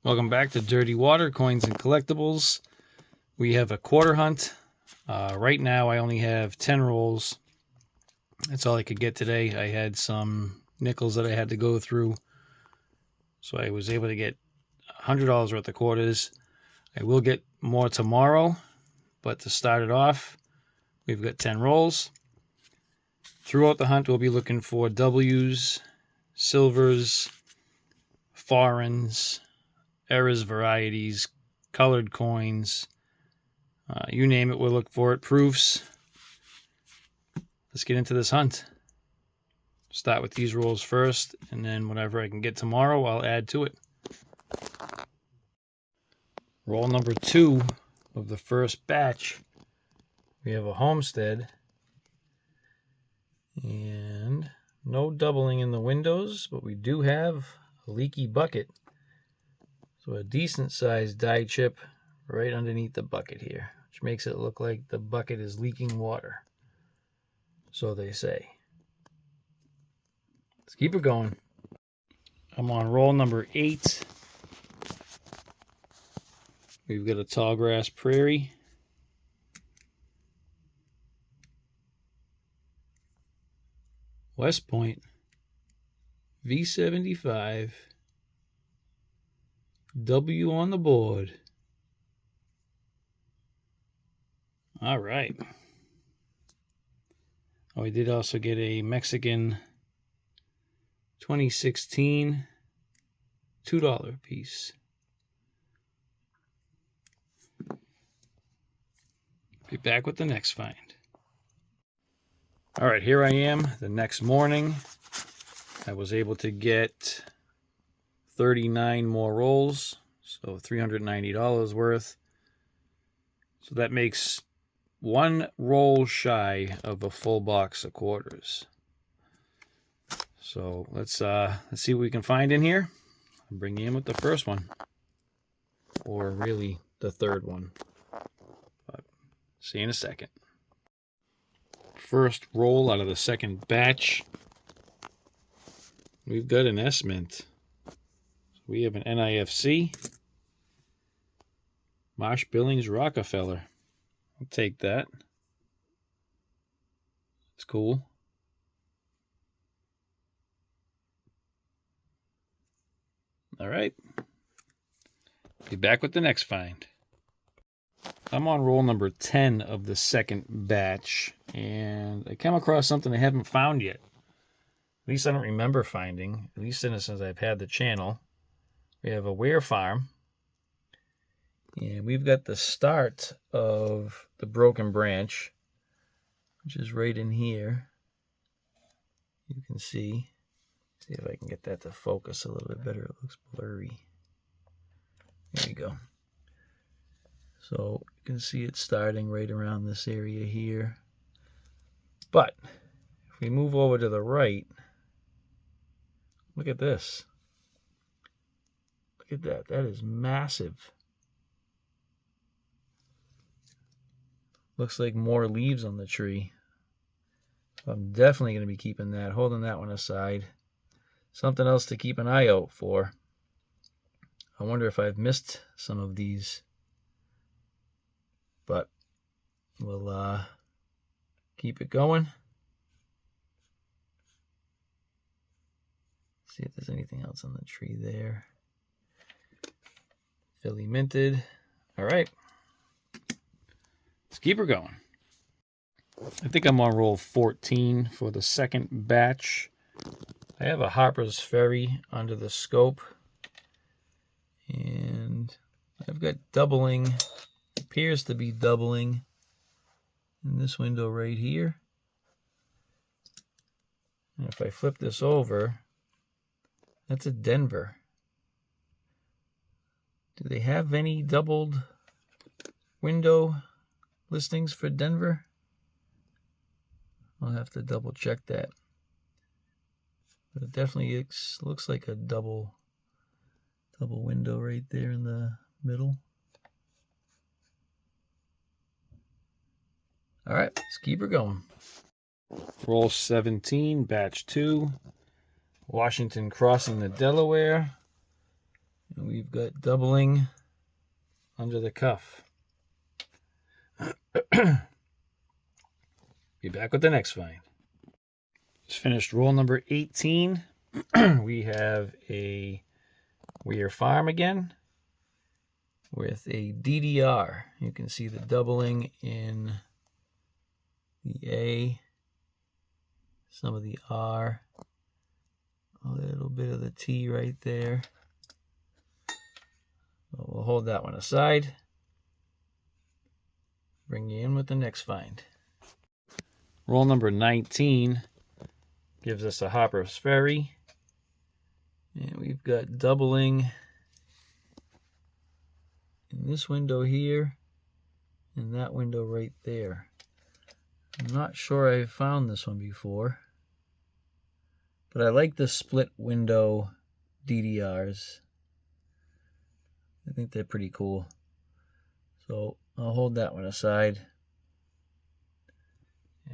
Welcome back to Dirty Water, Coins and Collectibles. We have a quarter hunt. Right now I only have 10 rolls. That's all I could get today. I had some nickels that I had to go through. So I was able to get $100 worth of quarters. I will get more tomorrow. But to start it off, we've got 10 rolls. Throughout the hunt, we'll be looking for W's, silvers, foreigns, errors, varieties, colored coins, you name it, we'll look for it. Proofs. Let's get into this hunt. Start with these rolls first, and then whatever I can get tomorrow, I'll add to it. Roll number 2 of the first batch. We have a homestead, and no doubling in the windows, but we do have a leaky bucket. So a decent sized die chip right underneath the bucket here, which makes it look like the bucket is leaking water. So they say. Let's keep it going. I'm on roll number 8. We've got a tall grass prairie. West Point. V75. W on the board. All right. Oh, I did also get a Mexican 2016 $2 piece. Be back with the next find. All right, here I am the next morning. I was able to get 39 more rolls, so $390 worth. So that makes one roll shy of a full box of quarters. So let's see what we can find in here. I'll bring you in with the first one, or really the third one. But see you in a second. First roll out of the second batch. We've got an S-Mint. We have an NIFC. Marsh Billings Rockefeller. I'll take that. It's cool. All right. Be back with the next find. I'm on roll number 10 of the second batch, and I came across something I haven't found yet. At least I don't remember finding, at least since I've had the channel. We have a Ware Farm, and we've got the start of the broken branch, which is right in here. You can see if I can get that to focus a little bit better. It looks blurry. There you go. So you can see it starting right around this area here. But if we move over to the right, look at this. Look at that. That is massive. Looks like more leaves on the tree. So I'm definitely going to be keeping that, holding that one aside. Something else to keep an eye out for. I wonder if I've missed some of these. But we'll keep it going. See if there's anything else on the tree there. Philly minted. All right. Let's keep her going. I think I'm on roll 14 for the second batch. I have a Harper's Ferry under the scope. And I've got doubling. Appears to be doubling in this window right here. And if I flip this over, that's a Denver. Do they have any doubled window listings for Denver? I'll have to double check that. But it definitely looks like a double window right there in the middle. All right, let's keep her going. Roll 17, batch 2. Washington crossing the Delaware. And we've got doubling under the cuff. Be back with the next find. Just finished roll number 18. We have a Weir Farm again with a DDR. You can see the doubling in the A, some of the R, a little bit of the T right there. We'll hold that one aside. Bring you in with the next find. Roll number 19 gives us a Harper's Ferry. And we've got doubling in this window here and that window right there. I'm not sure I've found this one before, but I like the split window DDRs. I think they're pretty cool. So I'll hold that one aside.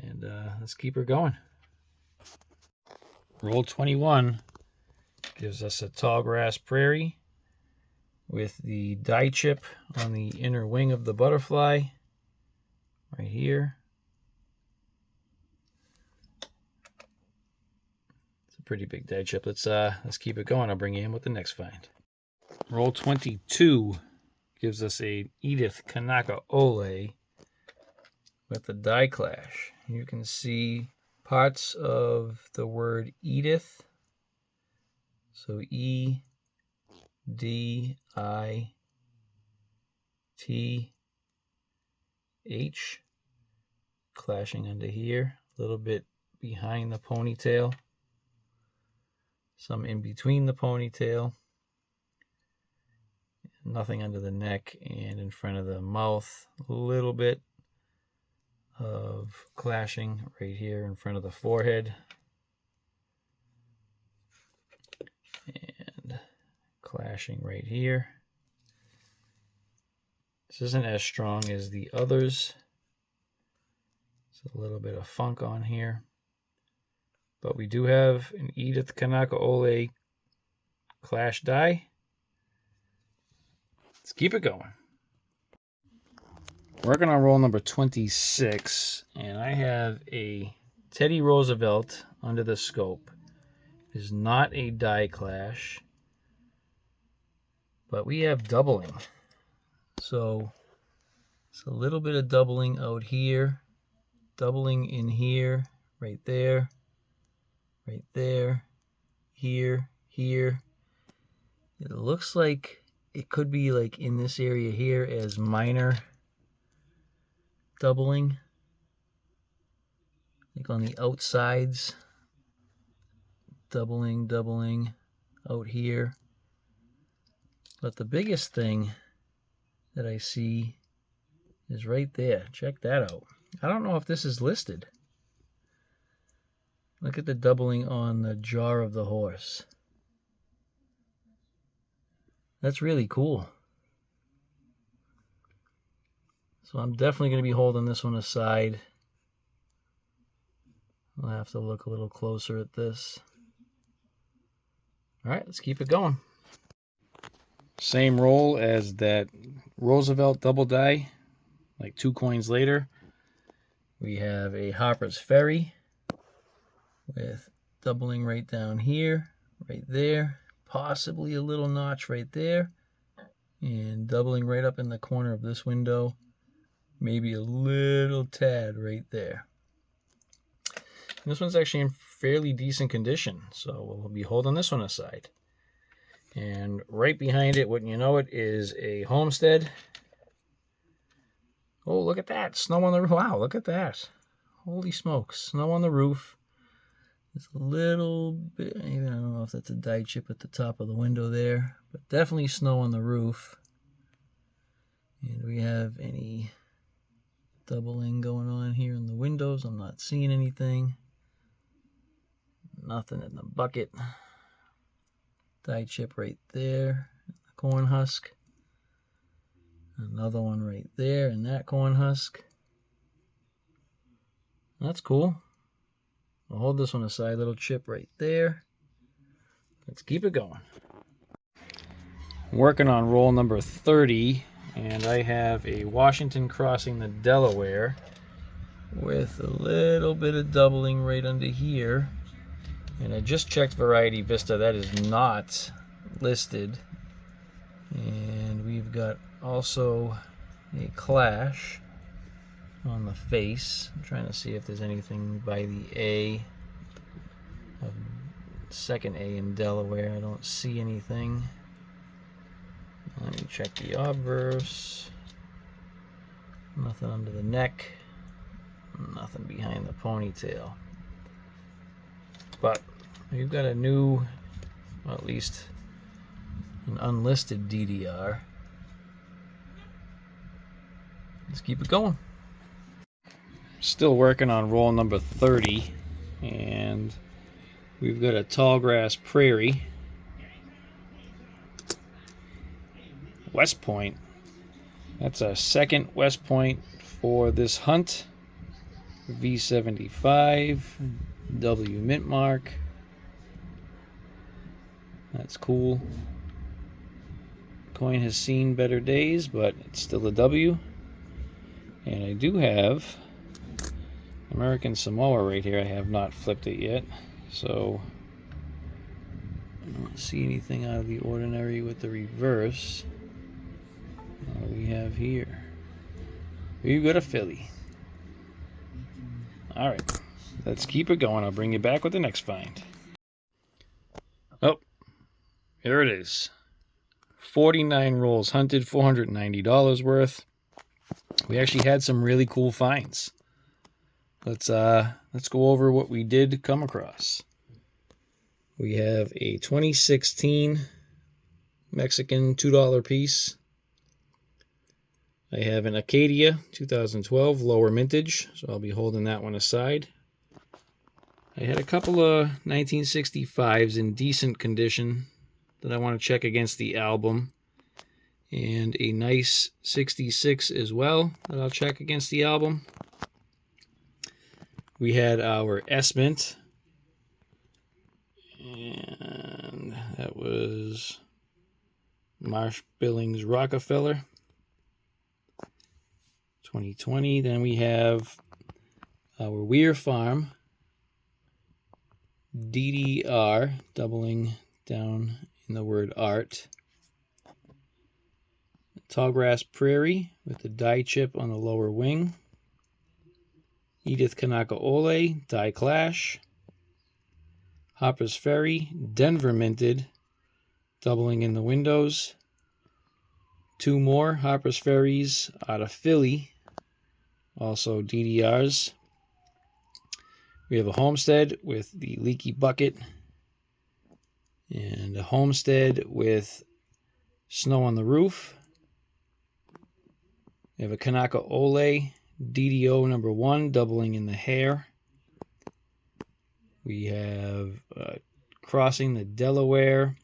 And let's keep her going. Roll 21 gives us a tall grass prairie with the die chip on the inner wing of the butterfly right here. It's a pretty big die chip. Let's keep it going. I'll bring you in with the next find. Roll 22 gives us a Edith Kanaka Ole with the die clash. You can see parts of the word Edith. So E, D, I, T, H, clashing under here, a little bit behind the ponytail, some in between the ponytail, nothing under the neck, and in front of the mouth, a little bit of clashing right here in front of the forehead, and clashing right here. This isn't as strong as the others. It's a little bit of funk on here, but we do have an Edith Kanaka Ole clash die. Let's keep it going. Working on roll number 26, and I have a Teddy Roosevelt under the scope. It is not a die clash, but we have doubling. So it's a little bit of doubling out here, doubling in here, right there, here, here. It looks like it could be like in this area here as minor doubling, like on the outsides, doubling out here. But the biggest thing that I see is right there. Check that out. I don't know if this is listed. Look at the doubling on the jaw of the horse. That's really cool. So I'm definitely going to be holding this one aside. I'll have to look a little closer at this. All right, let's keep it going. Same roll as that Roosevelt double die, like 2 coins later. We have a Harper's Ferry with doubling right down here, right there, possibly a little notch right there, and doubling right up in the corner of this window, maybe a little tad right there. And this one's actually in fairly decent condition, so we'll be holding this one aside. And right behind it, wouldn't you know it, is a Homestead. Oh, look at that. Snow on the roof. Wow, look at that. Holy smokes. Snow on the roof. There's a little bit, even I don't know if that's a die chip at the top of the window there, but definitely snow on the roof. And do we have any doubling going on here in the windows? I'm not seeing anything. Nothing in the bucket. Die chip right there, corn husk. Another one right there in that corn husk. That's cool. I'll hold this one aside, little chip right there. Let's keep it going. working on roll number 30, and I have a Washington crossing the Delaware with a little bit of doubling right under here. And I just checked Variety Vista, that is not listed. And we've got also a clash on the face. I'm trying to see if there's anything by the A, second A in Delaware. I don't see anything. Let me check the obverse. Nothing under the neck. Nothing behind the ponytail. But we've got a new, well, at least an unlisted DDR. Let's keep it going. Still working on roll number 30, and we've got a tall grass prairie. West Point. That's our second West Point for this hunt. V75 W mint mark. That's cool. Coin has seen better days, but it's still a W. And I do have American Samoa right here. I have not flipped it yet, so I don't see anything out of the ordinary with the reverse. What do we have here? We've got a Philly. Alright, let's keep it going. I'll bring you back with the next find. Oh, here it is. 49 rolls hunted, $490 worth. We actually had some really cool finds. Let's go over what we did come across. We have a 2016 Mexican $2 piece. I have an Acadia 2012 lower mintage, so I'll be holding that one aside. I had a couple of 1965s in decent condition that I want to check against the album, and a nice 66 as well that I'll check against the album. We had our S-Mint, and that was Marsh Billings Rockefeller 2020. Then we have our Weir Farm DDR, doubling down in the word art. Tallgrass Prairie with the die chip on the lower wing. Edith Kanaka Ole, die clash. Hopper's Ferry, Denver minted, doubling in the windows. Two more Hopper's Ferries out of Philly, also DDRs. We have a Homestead with the leaky bucket, and a Homestead with snow on the roof. We have a Kanaka Ole DDO number 1, doubling in the hair. We have Crossing the Delaware,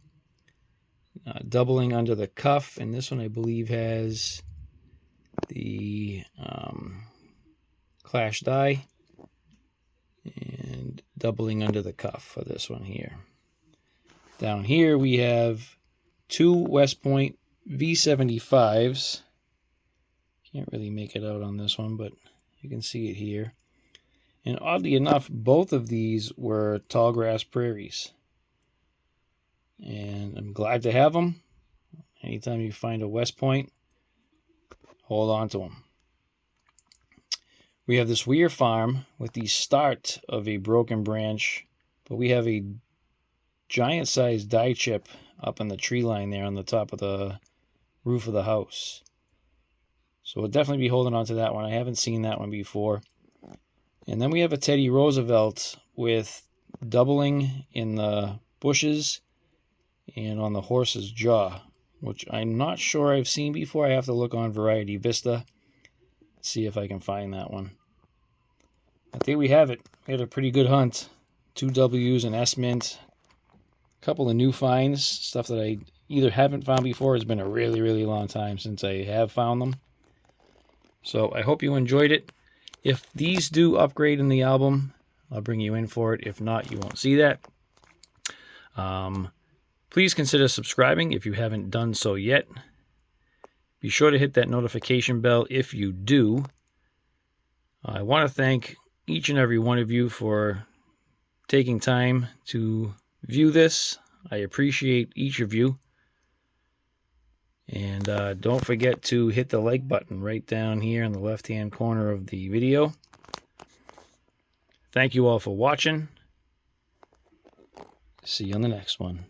doubling under the cuff, and this one I believe has the clash die, and doubling under the cuff for this one here. Down here we have two West Point V75s. Can't really make it out on this one, but you can see it here. And oddly enough, both of these were tallgrass prairies. And I'm glad to have them. Anytime you find a West Point, hold on to them. We have this Weir Farm with the start of a broken branch, but we have a giant-sized die chip up in the tree line there on the top of the roof of the house. So we'll definitely be holding on to that one. I haven't seen that one before. And then we have a Teddy Roosevelt with doubling in the bushes and on the horse's jaw, which I'm not sure I've seen before. I have to look on Variety Vista, see if I can find that one. I think we have it. We had a pretty good hunt. 2 W's and S-Mint. A couple of new finds, stuff that I either haven't found before. It's been a really, really long time since I have found them. So I hope you enjoyed it. If these do upgrade in the album, I'll bring you in for it. If not, you won't see that. Please consider subscribing if you haven't done so yet. Be sure to hit that notification bell if you do. I want to thank each and every one of you for taking time to view this. I appreciate each of you. And don't forget to hit the like button right down here in the left-hand corner of the video. Thank you all for watching. See you on the next one.